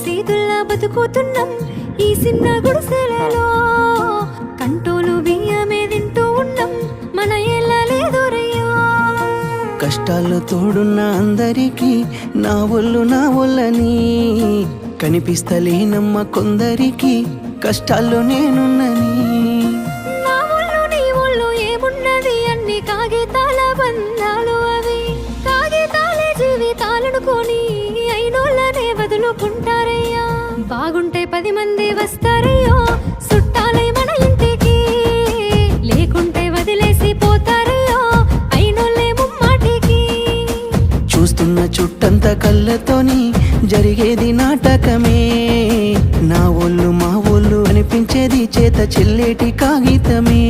సీతుల్లా బతుకుతున్నాం ఈ చిన్న గుడిసెలలో. కంటోలు బియ్యమే తింటూ ఉన్నాం మన ఏళ్ళ లేదోరయ్యో. కష్టాల్లో తోడున్న అందరికీ నా ఒళ్ళని కనిపిస్తలేనమ్మ కొందరికి కష్టాల్లో నేనున్నని. నా ఒళ్ళు నీ ఒళ్ళు ఏమున్నది అన్ని కాగితాల బంధాలు అవి. కాగితాలే జీవితాలనుకొని అయినోళ్ళనే వదులుకుంటారయ్యా. బాగుంటే 10 మంది వస్తారయ్యో చుట్టాలై మన ఇంటికి. లేకుంటే వదిలేసి పోతారయ్యో అయినోళ్ళే ముమ్మాటికి. చూస్తున్న చుట్టంత కళ్ళతోని జరిగేది నాటకమే. నా ఒళ్ళు మా ఒళ్ళు అనిపించేది చేత చెల్లేటి కాగితమే.